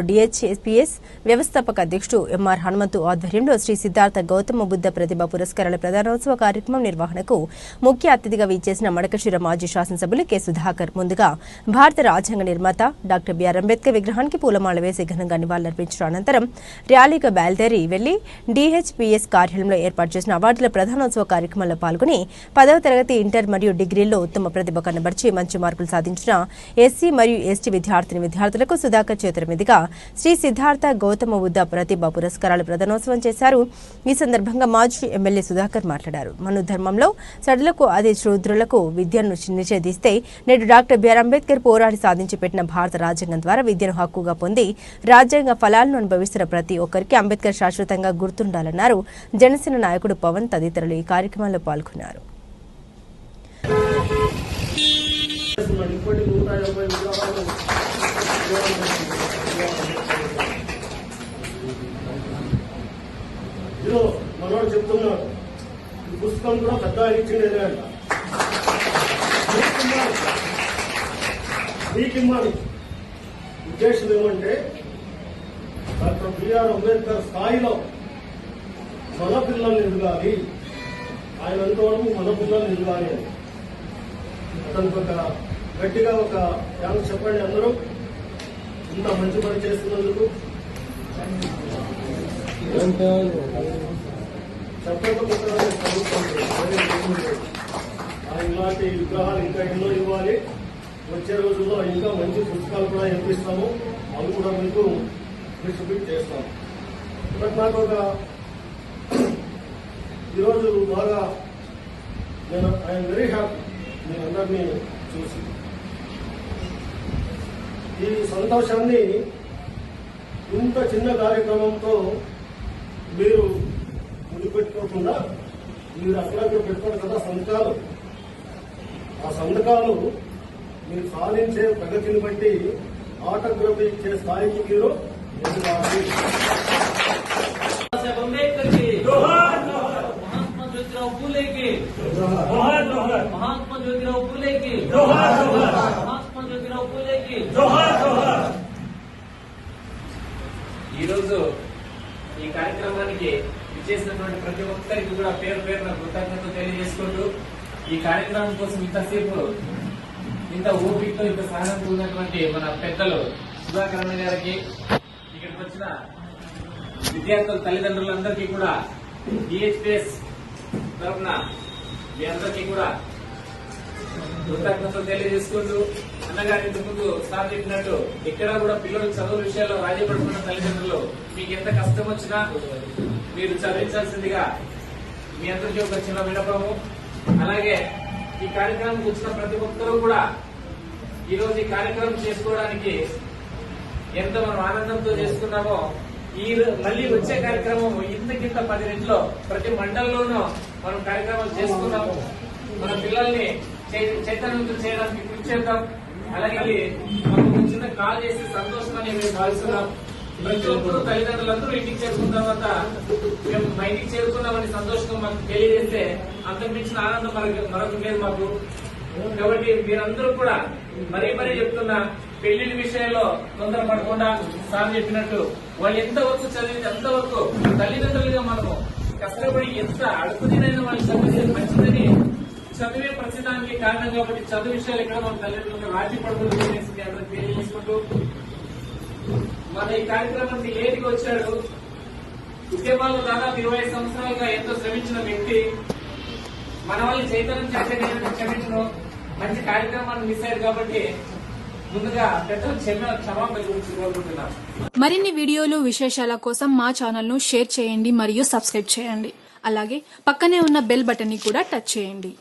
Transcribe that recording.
DHPS వ్యవస్థాపక అధ్యక్షుడు MR Hanumanthu ఆధ్వర్యంలో శ్రీ సిద్ధార్థ గౌతమ బుద్ధ ప్రతిభ పురస్కారాల ప్రదానోత్సవ కార్యక్రమం నిర్వహణకు ముఖ్య అతిథిగా విచ్చేసిన మడకశిర మాజీ శాసనసభ్యులు కె సుధాకర్ ముందుగా భారత రాజ్యాంగ నిర్మాత డాక్టర్ బిఆర్ అంబేద్కర్ విగ్రహానికి పూలమాల వేసి ఘనంగా నివాళులర్పించిన అనంతరం ర్యాలీగా బయలుదేరి వెళ్లి డిహెచ్పిఎస్ కార్యాలయంలో ఏర్పాటు చేసిన అవార్డుల ప్రధానోత్సవ కార్యక్రమంలో పాల్గొని 10వ తరగతి ఇంటర్ మరియు డిగ్రీల్లో ఉత్తమ ప్రతిభ కనబర్చి మంచి మార్కులు సాధించిన ఎస్సీ మరియు ఎస్టీ విద్యార్థులకు సుధాకర్ చేతుల మీదుగా శ్రీ సిద్ధార్థ గౌతమ బుద్ధ ప్రతిభ పురస్కారాల ప్రదానోత్సవం చేశారు. ఈ సందర్భంగా మాజీ ఎమ్మెల్యే సుధాకర్ మాట్లాడారు. మనుధర్మంలో సడులకు అదే శూద్రులకు విద్యను నిషేధిస్తే నేడు డాక్టర్ బిఆర్ అంబేద్కర్ పోరాడి సాధించి పెట్టిన భారత రాజ్యాంగం ద్వారా విద్యను హక్కుగా పొంది రాజ్యాంగ ఫలాలను అనుభవిస్తున్న ప్రతి ఒక్కరికి అంబేద్కర్ శాశ్వతంగా గుర్తుండాలన్నారు. జనసేన నాయకుడు పవన్ తదితరులు ఈ కార్యక్రమంలో పాల్గొన్నారు. మనోడు చెప్తున్నాడు, ఈ పుస్తకం కూడా పెద్ద ఇచ్చిండేదే అంట. మీకిమ్మని ఉద్దేశం ఏమంటే డాక్టర్ బిఆర్ అంబేద్కర్ స్థాయిలో మన పిల్లల్ని ఎదగాలి, ఆయన అంతవరకు మన పిల్లల్ని ఎదగాలి అని అతనికి ఒక గట్టిగా ఒక ధ్యానం చెప్పండి అందరూ. ఇంత మంచి పని చేస్తున్నందుకు చెప్పకపోతే ఇలాంటి విగ్రహాలు ఇంకా ఎన్నో ఇవ్వాలి. వచ్చే రోజుల్లో ఇంకా మంచి పుస్తకాలు కూడా ఇప్పిస్తాము, అవి కూడా మీకు డిస్ట్రిబ్యూట్ చేస్తాము. బట్ నాకు ఒక ఈరోజు బాగా నేను ఐఎమ్ వెరీ హ్యాపీ మీ అందరినీ చూసి. ఈ సంతోషాన్ని ఇంత చిన్న కార్యక్రమంతో మీరు ముడిపెట్టుకోకుండా మీరు అక్కడక్కడ పెట్టుకోండి కదా సంతకాలు. ఆ సంతకాలు మీరు సాధించే ప్రగతిని బట్టి ఆటోగ్రఫీ ఇచ్చే స్థాయికి మీరు ఎదగాలి. महात्मा ज्योतिराव फुले की महात्मा ज्योतिराव फुले की ఈ రోజు ఈ కార్యక్రమానికి విచ్చేసినటువంటి ప్రతి ఒక్కరికి కూడా పేరు పేరున కృతజ్ఞతలు తెలియజేసుకుంటూ ఈ కార్యక్రమం కోసం ఇంతసేపు ఇంత ఓపికతో ఇంత సహనంతో ఉన్నటువంటి మన పెద్దలు సుధాకర్ అన్న గారికి, ఇక్కడికి వచ్చిన విద్యార్థుల తల్లిదండ్రులందరికీ కూడా డిహెచ్పిఎస్ తరఫున మీ అందరికీ కూడా కృతజ్ఞతలు తెలియజేసుకుంటూ, అన్నగారి ముందు సార్ చెప్పినట్టు ఇక్కడ కూడా పిల్లలు చదువు విషయాల్లో రాజీ పడుతున్న తల్లిదండ్రులు మీకు ఎంత కష్టం వచ్చినా మీరు చదివించాల్సిందిగా మీ అందరికీ ఒక చిన్న విన్నపము. అలాగే ఈ కార్యక్రమం వచ్చిన ప్రతి ఒక్కరూ కూడా ఈరోజు ఈ కార్యక్రమం చేసుకోవడానికి ఎంత మనం ఆనందంతో చేసుకున్నామో మళ్ళీ వచ్చే కార్యక్రమం ఇంతకింత 10 రెట్లు ప్రతి మండలంలోనూ మనం కార్యక్రమాలు చేసుకున్నాము. మన పిల్లల్ని చైతన్యవంతం చేయడానికి కృషి చేద్దాం. అలాగే మనకు చిన్న కాల్ చేసి సంతోషమని మేము భావిస్తున్నాం. ప్రతి ఒక్కరు తల్లిదండ్రులందరూ ఇంటికి చేరుకున్న తర్వాత మేము మా ఇంటికి చేరుకున్నామని సంతోషంగా మాకు తెలియజేస్తే అంతకు మించిన ఆనందం మరొక లేదు మాకు. కాబట్టి మీరందరూ కూడా మరీ చెప్తున్నా, పెళ్లిళ్ళ విషయంలో తొందరపడకుండా సార్ చెప్పినట్టు వాళ్ళు ఎంతవరకు చదివితే అంతవరకు తల్లిదండ్రులుగా మనము కష్టపడి ఎంత అడుగుదైనా వాళ్ళు చదివితే మంచిదని, చదివే ప్రస్తుతానికి కారణం కాబట్టి చదువు విషయాలు ఇక్కడ మన తల్లిదండ్రులకు రాజీ పడుతుంది అందరికి తెలియజేసుకుంటూ, మన ఈ కార్యక్రమానికి లేట్గా వచ్చాడు. ఉద్యమాల్లో దాదాపు 20 సంవత్సరాలుగా ఎంతో శ్రమించిన వ్యక్తి, మన వాళ్ళని చైతన్యం చేసే క్షమించడం మంచి కార్యక్రమాన్ని మిస్ అయ్యారు కాబట్టి ముందుగా పెద్ద క్షమాపణ గురించి కోరుకుంటున్నాం. మరిన్ని వీడియోలు విశేషాల కోసం మా ఛానల్ ను షేర్ చేయండి మరియు సబ్స్క్రైబ్ చేయండి. అలాగే పక్కనే ఉన్న బెల్ బటన్ ని కూడా టచ్ చేయండి.